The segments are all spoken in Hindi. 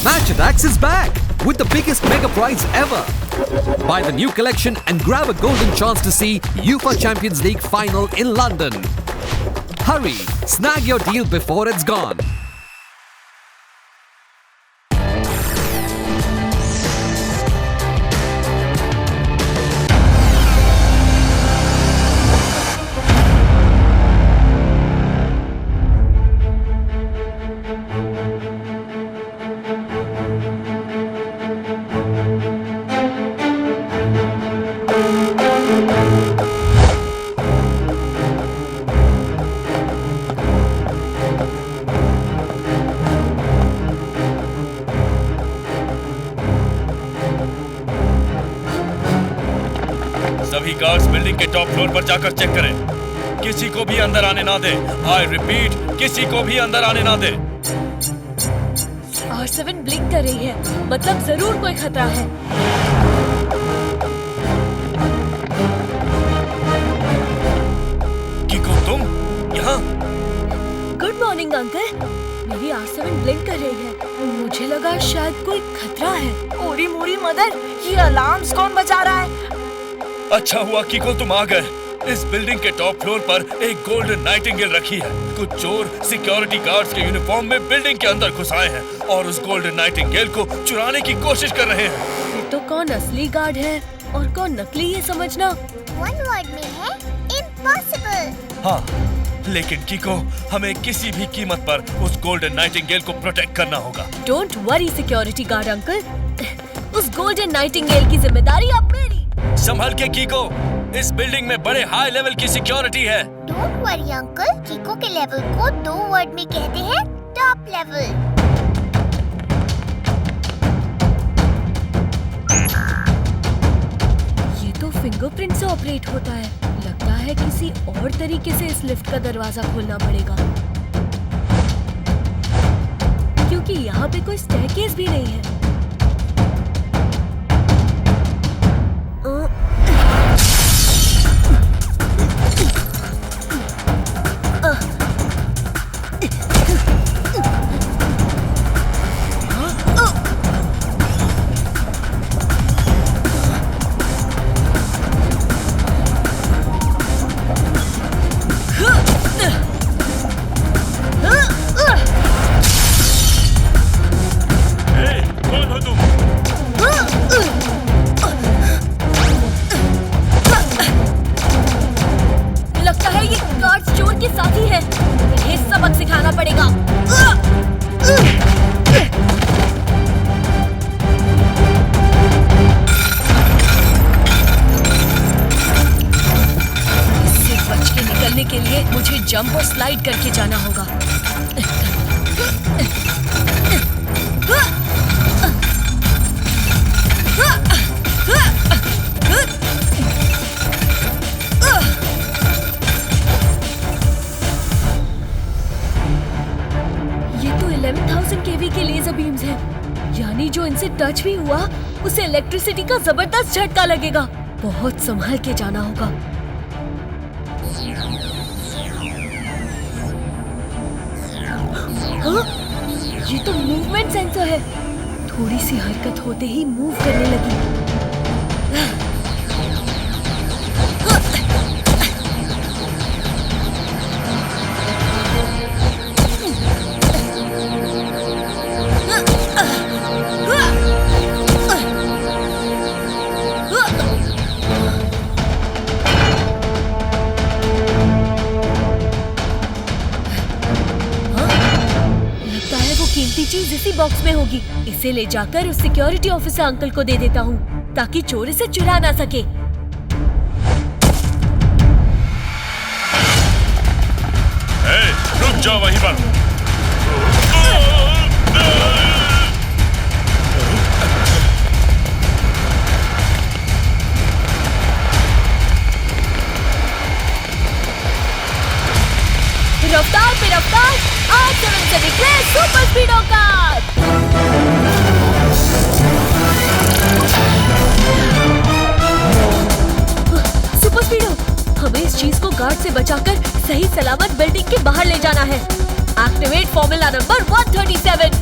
Match Attacks is back with the biggest mega prize ever. Buy the new collection and grab a golden chance to see UEFA Champions League final in London. Hurry, snag your deal before it's gone. सभी गार्ड्स बिल्डिंग के टॉप फ्लोर पर जाकर चेक करें। किसी को भी अंदर आने ना दे। आई रिपीट, किसी को भी अंदर आने ना दे। R7 ब्लिंक कर रही है, मतलब जरूर कोई खतरा है। किको, तुम यहाँ? Good morning uncle. मेरी R7 ब्लिंक कर रही है। मुझे लगा शायद कोई खतरा है। ओरी मोरी मदर, ये अलार्म्स कौन बजा रहा है? अच्छा हुआ किको तुम आ गए। इस बिल्डिंग के टॉप फ्लोर पर एक गोल्डन नाइटिंगेल रखी है। कुछ चोर सिक्योरिटी गार्ड्स के यूनिफॉर्म में बिल्डिंग के अंदर घुस आए हैं और उस गोल्डन नाइटिंगेल को चुराने की कोशिश कर रहे हैं। ये तो कौन असली गार्ड है और कौन नकली, ये समझना वन वर्ड में है इम्पॉसिबल। हाँ, लेकिन किको, हमें किसी भी कीमत पर उस गोल्डन नाइटिंगेल को प्रोटेक्ट करना होगा। Don't worry security guard uncle, उस गोल्डन नाइटिंगेल की जिम्मेदारी अब मेरी। संभल के किको, इस बिल्डिंग में बड़े हाई लेवल की सिक्योरिटी है। डोंट वरी अंकल, किको के लेवल को 2 वर्ड में कहते हैं टॉप लेवल। ये तो फिंगरप्रिंट से ऑपरेट होता है। लगता है किसी और तरीके से इस लिफ्ट का दरवाजा खोलना पड़ेगा, क्योंकि यहाँ पे कोई स्टेयरकेस भी नहीं है। सबक सिखाना पड़ेगा। इससे बच के निकलने के लिए मुझे जंप और स्लाइड करके जाना होगा। केवी के लेजर बीम्स हैं, यानी जो इनसे टच भी हुआ उसे इलेक्ट्रिसिटी का जबरदस्त झटका लगेगा। बहुत संभल के जाना होगा। हाँ? ये तो मूवमेंट सेंसर है। थोड़ी सी हरकत होते ही मूव करने लगी। कीमती चीज इसी बॉक्स में होगी। इसे ले जाकर उस सिक्योरिटी ऑफिसर अंकल को दे देता हूँ ताकि चोर इसे चुरा ना सके। रुक जाओ वहीं पर। रफ्तार पे रफ्तार, R7 से निकले सुपर स्पीडो कार। सुपर स्पीडो, हमें इस चीज को गार्ड से बचाकर सही सलामत बिल्डिंग के बाहर ले जाना है। Activate formula number 137।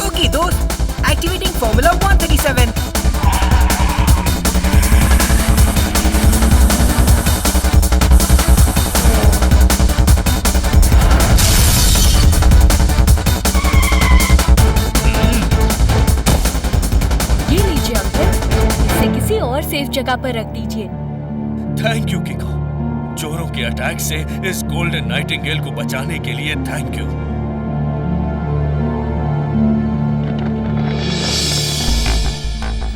ओके दोस्त, एक्टिवेट Formula 137. ये लीजिए अंकल, इसे किसी और सेफ जगह पर रख दीजिए। Thank you किको। चोरों के अटैक से इस गोल्डन नाइटिंगेल को बचाने के लिए थैंक यू।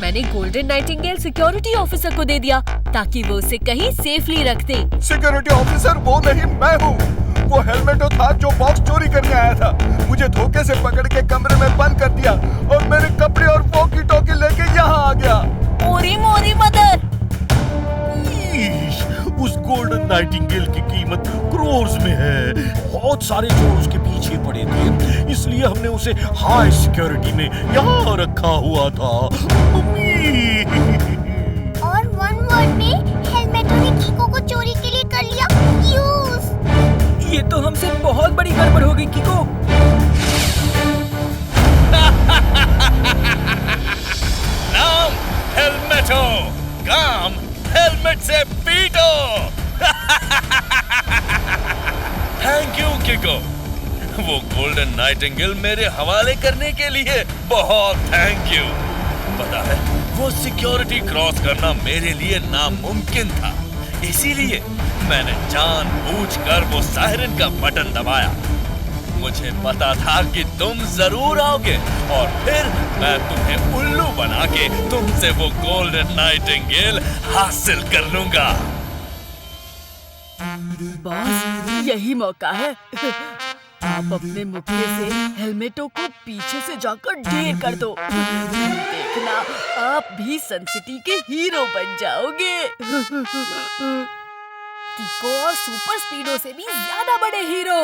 मैंने गोल्डन नाइटिंगेल सिक्योरिटी ऑफिसर को दे दिया ताकि वो उसे कहीं सेफली रख दे। सिक्योरिटी ऑफिसर वो नहीं, मैं हूँ। वो हेलमेटो था जो बॉक्स चोरी करने आया था। मुझे धोखे से पकड़ के कमरे में बंद कर दिया और मेरे कपड़े और वॉकी टॉकी लेके यहाँ आ गया। मोरी मोरी मदर। उस गोल्डन नाइटिंगेल की कीमत क्रोर्स में है। बहुत सारे चोर उसके पीछे पड़े थे, इसलिए हमने उसे हाई सिक्योरिटी में यहाँ रखा हुआ था। और वन वर्ड में हेलमेटो ने कीको को चोरी के लिए कर लिया यूज। ये तो हमसे बहुत बड़ी गड़बड़ हो गई कीको। नाम हेलमेटो, काम हेलमेट से पीटो। Thank you किको। वो गोल्डन नाइटिंगेल मेरे हवाले करने के लिए बहुत थैंक यू। पता है, वो सिक्योरिटी क्रॉस करना मेरे लिए नामुमकिन था, इसीलिए मैंने जानबूझकर वो सायरन का बटन दबाया। मुझे पता था कि तुम जरूर आओगे और फिर मैं तुम्हें उल्लू बना के तुमसे वो गोल्डन नाइटिंगेल हासिल कर लूंगा। बॉस, यही मौका है। आप अपने मुक्के से हेलमेटो को पीछे से जाकर ढेर कर दो। देखना, आप भी सन सिटी के हीरो बन जाओगे। कीको और सुपर स्पीडो से भी ज्यादा बड़े हीरो।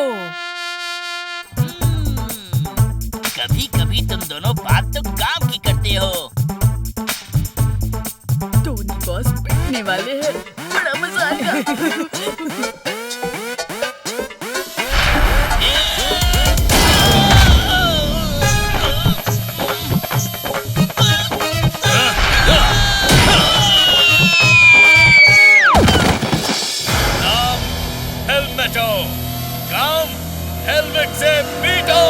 कभी कभी तुम दोनों बात तो काम की करते हो। टोनी बॉस पिटने वाले हैं, बड़ा मजा आएगा। नाम हेलमेटो, काम हेलमेट से पीटो।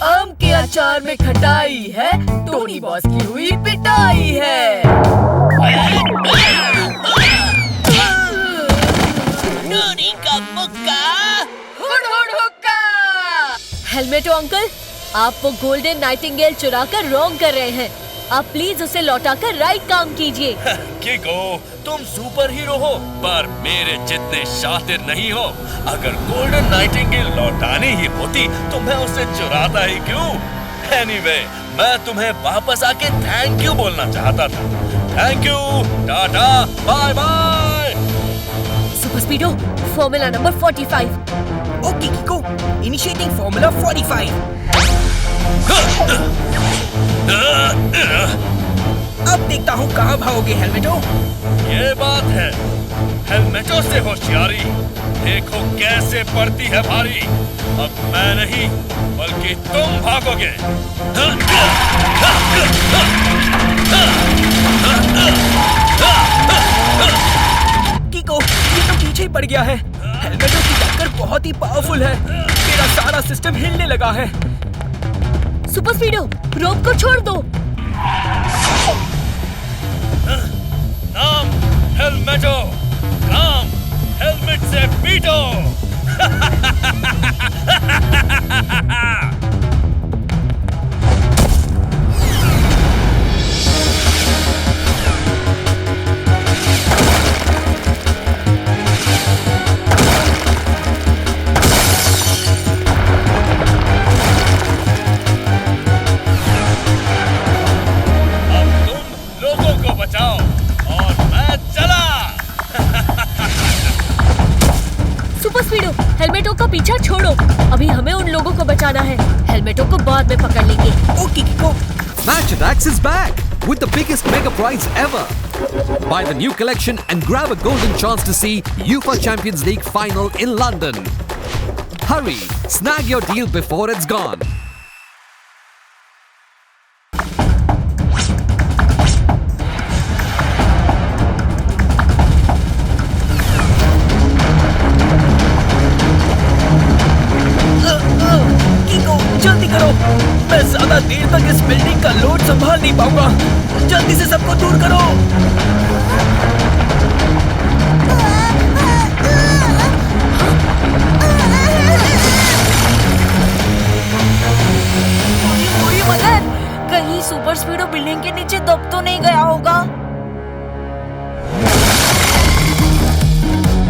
आम के अचार में खटाई है, टोनी बॉस की हुई पिटाई है। टोनी का मुक्का। हुड हुड हुक्का। हेलमेटो अंकल, आप वो गोल्डन नाइटिंगेल चुरा कर रॉन्ग कर रहे हैं। आप प्लीज उसे लौटाकर राइट काम कीजिए। किको, तुम सुपर हीरो हो पर मेरे जितने शातिर नहीं हो। अगर गोल्डन नाइटिंगेल लौटानी ही होती तो मैं उसे चुराता ही क्यों? एनीवे, मैं तुम्हें वापस आके थैंक यू बोलना चाहता था। Thank you, tata, bye bye. Super स्पीडो, formula number 45। Okay Kiko, initiating formula 45। अब देखता हूँ कहाँ भागोगे हेलमेटो। ये बात है, हेलमेटो से होशियारी देखो कैसे पड़ती है भारी। अब मैं नहीं बल्कि तुम भागोगे। कीको, ये तो पीछे ही पड़ गया है। हेलमेटो की टक्कर बहुत ही पावरफुल है। मेरा सारा सिस्टम हिलने लगा है। सुपर स्पीडो, रोप को छोड़ दो। नाम हेलमेटो, काम हेलमेट से पीटो। हेलमेटो का पीछा छोड़ो, अभी हमें उन लोगों को बचाना है। हेलमेटो को बाद में पकड़ लेंगे। Okay कीको। Match Attacks is back with the biggest mega prize ever. Buy the new collection and grab a golden chance to see UEFA Champions League final in London. Hurry, snag your deal before it's gone. मैं ज्यादा देर तक इस बिल्डिंग का लोड संभाल नहीं पाऊंगा। जल्दी से सबको दूर करो। कोई मदद! कहीं सुपर स्पीडो बिल्डिंग के नीचे दब तो नहीं गया होगा?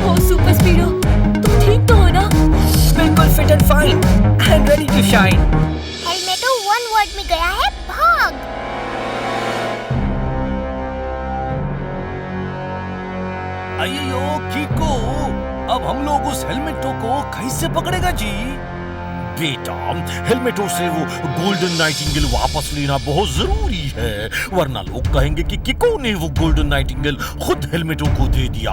ओ सुपर स्पीडो, तुम ठीक तो हो ना? बिल्कुल fit and fine and ready to shine. हेलमेटो 1 वर्ड में गया है भाग। अयो कीको, अब हम लोग उस हेलमेटो को कैसे पकड़ेगा जी? बेटा, हेलमेटो से वो गोल्डन नाइटिंगेल वापस लेना बहुत जरूरी है, वरना लोग कहेंगे कि किको ने वो गोल्डन नाइटिंगेल खुद हेलमेटो को दे दिया।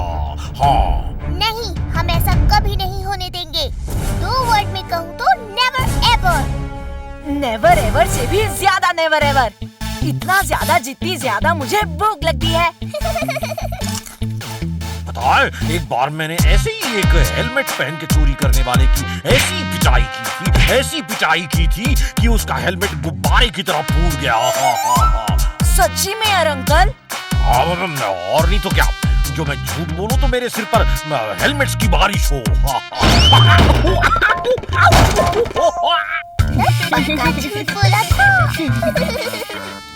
हाँ नहीं, हम ऐसा कभी नहीं होने देंगे। 2 वर्ड में कहूँ तो नेवर एवर। नेवर एवर से भी ज्यादा नेवर एवर। इतना ज्यादा जितनी ज्यादा मुझे भूख लगती है। पता है, एक बार मैंने ऐसे ही एक हेलमेट पहन के चोरी करने वाले की ऐसी पिटाई की थी कि उसका हेलमेट गुब्बारे की तरह फूट गया। सच्ची में यार अंकल? और नहीं तो क्या, जो मैं झूठ बोलूं तो मेरे सिर पर हेलमेट्स की बारिश हो। झूठ बोला था।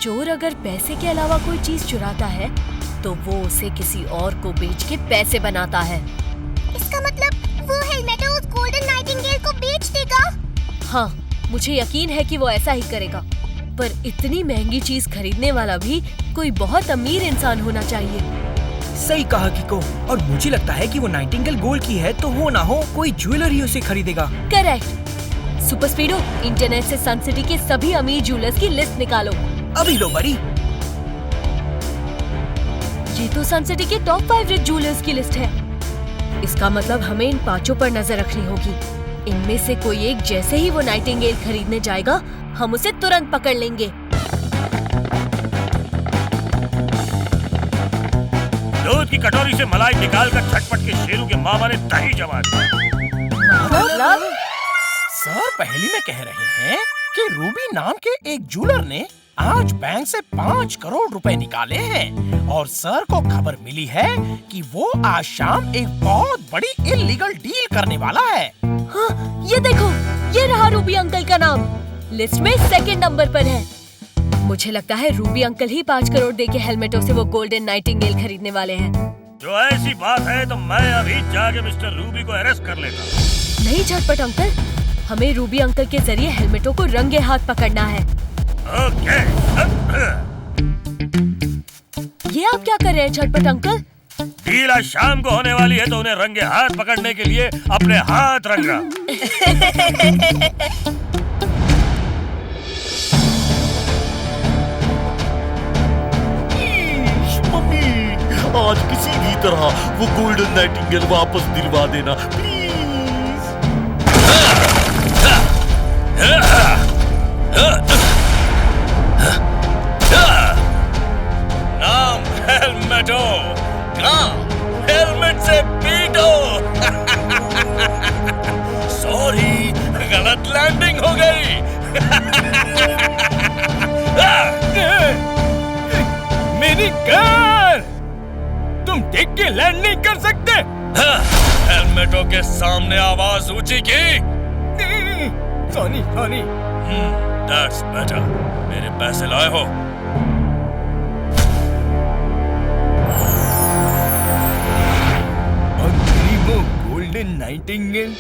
चोर अगर पैसे के अलावा कोई चीज चुराता है तो वो उसे किसी और को बेच के पैसे बनाता है। इसका मतलब वो हेलमेटो उस गोल्डन नाइटिंगेल को बेच देगा? हाँ, मुझे यकीन है कि वो ऐसा ही करेगा। पर इतनी महंगी चीज खरीदने वाला भी कोई बहुत अमीर इंसान होना चाहिए। सही कहा किको, और मुझे लगता है कि वो नाइटिंगेल गोल्ड की है तो हो ना हो कोई ज्वेलर ही उसे खरीदेगा। करेक्ट। सुपर स्पीडो, इंटरनेट से सन सिटी के सभी अमीर ज्वेलर्स की लिस्ट निकालो। अभी लो बड़ी। ये तो सन सिटी के टॉप 5 रिच ज्वेलर्स की लिस्ट है। इसका मतलब हमें इन 5 पर नजर रखनी होगी। इनमें से कोई एक जैसे ही वो नाइटिंगेल खरीदने जाएगा, हम उसे तुरंत पकड़ लेंगे। दूध की कटोरी से मलाई निकालकर झटपट के शेरू के मामा ने दही जमा दी। मतलब? सर पहली में कह रहे हैं कि रूबी नाम के एक ज्वेलर ने आज बैंक से 5 करोड़ रुपए निकाले हैं और सर को खबर मिली है कि वो आज शाम एक बहुत बड़ी इल्लीगल डील करने वाला है। हाँ, ये देखो, ये रहा रूबी अंकल का नाम। लिस्ट में 2nd नंबर पर है। मुझे लगता है रूबी अंकल ही 5 करोड़ दे के हेलमेटों से वो गोल्डन नाइटिंगेल खरीदने वाले हैं। जो ऐसी बात है तो मैं अभी जाके मिस्टर रूबी को अरेस्ट कर लेता हूँ। नहीं झटपट अंकल, हमें रूबी अंकल के जरिए हेलमेटों को रंगे हाथ पकड़ना है। ओके। ये आप क्या कर रहे हैं झटपट अंकल? डील आज शाम को होने वाली है तो उन्हें रंगे हाथ पकड़ने के लिए अपने हाथ रंग रहा। मम्मी, आज किसी भी तरह वो गोल्डन नाइटिंगेल वापस दिलवा देना प्लीज। नाम हेलमेटो, काम हेलमेट से पीटो। सॉरी, गलत लैंडिंग हो गई। मेरी कार! तुम देख के लैंड नहीं कर सकते? हेलमेटो के सामने आवाज ऊंची की। सॉरी। That's better. मेरे पैसे लाए हो? और गरीबों गोल्डन नाइटिंगेल।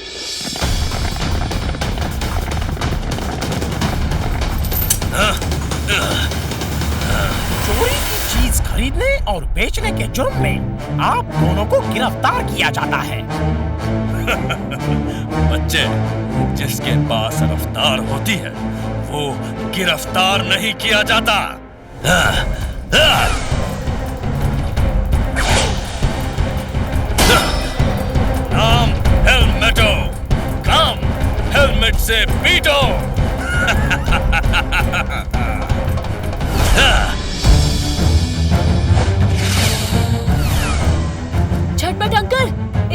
चोरी की चीज खरीदने और बेचने के जुर्म में आप दोनों को गिरफ्तार किया जाता है। बच्चे, जिसके पास रफ्तार होती है वो गिरफ्तार नहीं किया जाता। नाम हेलमेटो, काम हेलमेट से पीटो। झटपट अंकल,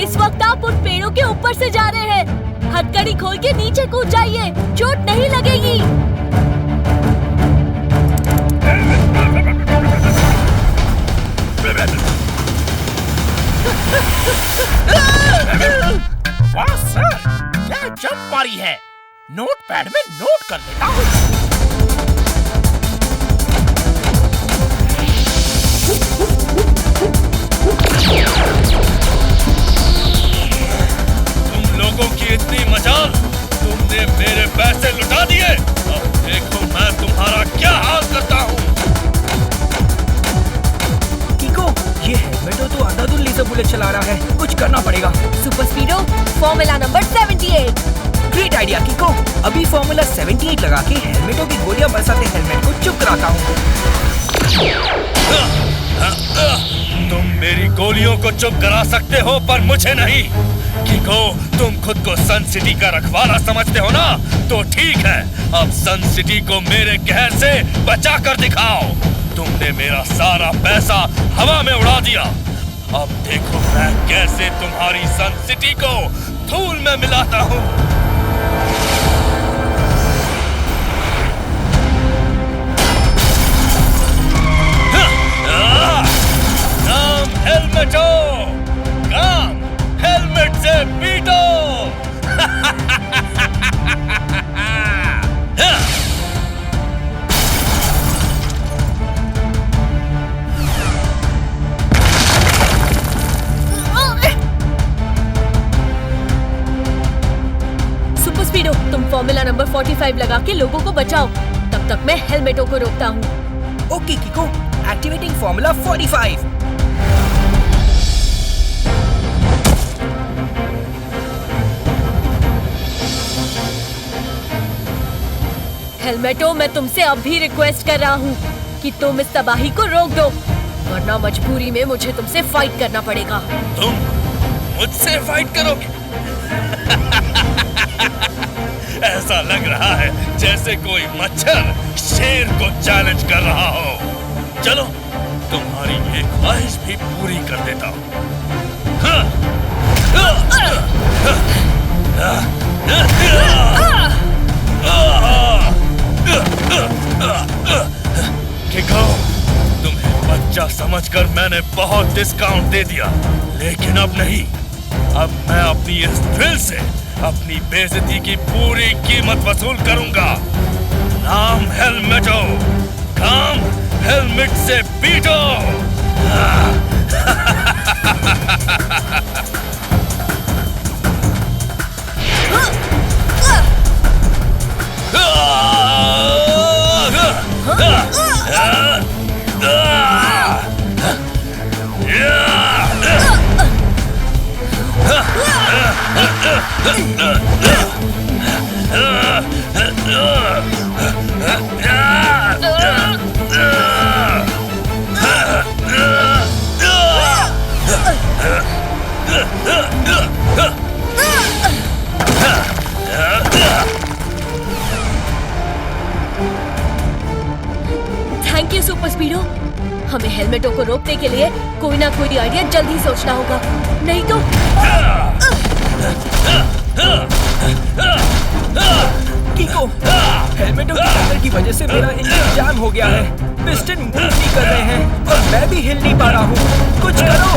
इस वक्त आप उन पेड़ों के ऊपर से जा रहे हैं। हथकड़ी खोल के नीचे कूद जाइए, चोट नहीं लगेगी। आउट कर देता हूँ। तुम लोगों की इतनी मजाल, तुमने मेरे पैसे लुटा दिए। अब देखो मैं तुम्हारा क्या हाल करता हूँ। कीको, ये हेलमेटो तो अंधाधुन लेजर बुलेट चला रहा है, कुछ करना पड़ेगा। Super स्पीडो, formula number 78। Great idea कीको, अभी फॉर्मूला 78 लगा के हेलमेटो की गोलियां बरसाते हेलमेट को चुप कराता हूँ। तुम मेरी गोलियों को चुप करा सकते हो पर मुझे नहीं। कीको, तुम खुद को सन सिटी का रखवाला समझते हो ना? तो ठीक है, अब सन सिटी को मेरे कहर से बचा कर दिखाओ। तुमने मेरा सारा पैसा हवा में उड़ा दिया। अब देखो मैं कैसे तुम्हारी सन सिटी को धूल में मिलाता हूँ। काम हेलमेटो, काम हेलमेट से पीटो। सुपर स्पीडो, तुम फॉर्मूला नंबर 45 लगा के लोगों को बचाओ, तब तक मैं हेलमेटो को रोकता हूँ। Okay कीको, activating formula 45। हेलमेटो, मैं तुमसे अब भी रिक्वेस्ट कर रहा हूँ कि तुम इस तबाही को रोक दो, वरना मजबूरी में मुझे तुमसे फाइट करना पड़ेगा। तुम मुझसे फाइट करोगे? ऐसा लग रहा है जैसे कोई मच्छर शेर को चैलेंज कर रहा हो। चलो, तुम्हारी ये ख्वाहिश भी पूरी कर देता हूँ। कीको, तुम्हें बच्चा समझकर मैंने बहुत डिस्काउंट दे दिया, लेकिन अब नहीं। अब मैं अपनी इस थ्रिल से अपनी बेइज्जती की पूरी कीमत वसूल करूंगा। नाम हेलमेटो, काम हेलमेट से पीटो। Thank you super स्पीडो। हमें हेलमेटो को रोकने के लिए कोई ना कोई आइडिया जल्दी सोचना होगा, नहीं तो। कीको, हेलमेटो की टक्कर की वजह से मेरा इंजन जाम हो गया है। पिस्टन मूव नहीं कर रहे हैं और मैं भी हिल नहीं पा रहा हूँ। कुछ करो।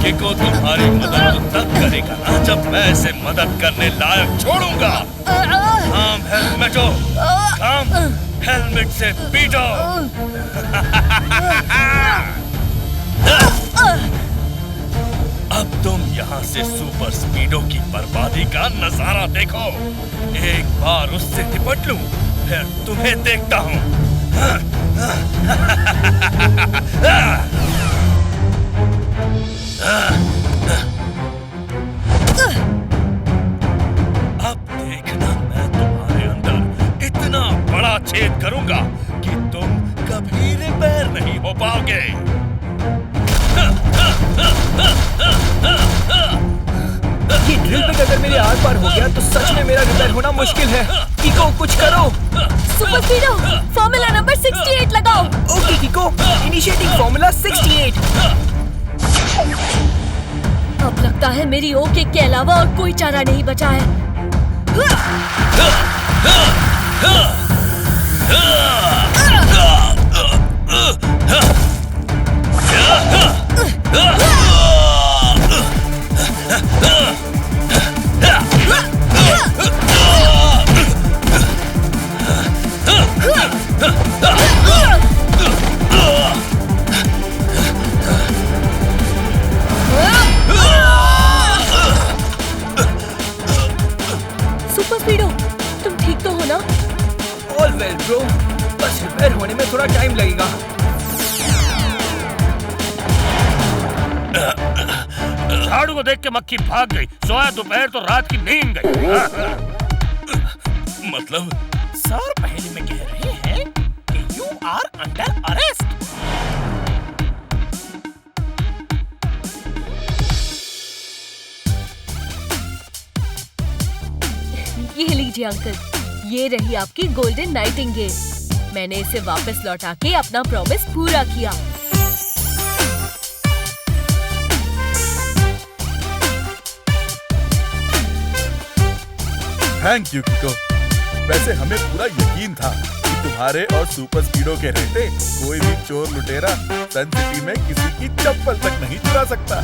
कीको तुम्हारी मदद तब करेगा ना जब मैं इसे मदद करने लायक छोड़ूंगा। काम हेलमेटो, काम हेलमेट से पीटो। अब तुम यहाँ से सुपर स्पीडो की बर्बादी का नजारा देखो। एक बार उससे निपट लूं, फिर तुम्हें देखता हूँ। अब देखना मैं तुम्हारे अंदर इतना बड़ा छेद करूंगा कि तुम कभी रिपेयर नहीं हो पाओगे। ये ड्रिल पिक अगर मेरे आर पार हो गया तो सच में मेरा रिपेयर होना मुश्किल है। कीको, कुछ करो। सुपर स्पीडो, फॉर्मूला नंबर 68 लगाओ। Okay Kiko, initiating formula 68। अब लगता है मेरी ओके के अलावा और कोई चारा नहीं बचा है। वेल ब्रो, बस रिपेयर होने में थोड़ा टाइम लगेगा। झाड़ू को देख के मक्खी भाग गई, सोया दोपहर तो रात की नींद गई। मतलब सर पहले में कह रहे हैं कि यू आर अंडर अरेस्ट। ये लीजिए अंकल, ये रही आपकी गोल्डन नाइटिंगेल। मैंने इसे वापस लौटा के अपना प्रॉमिस पूरा किया। Thank you किको। वैसे हमें पूरा यकीन था कि तुम्हारे और सुपर स्पीडो के रहते कोई भी चोर लुटेरा सन सिटी में किसी की चप्पल तक नहीं चुरा सकता।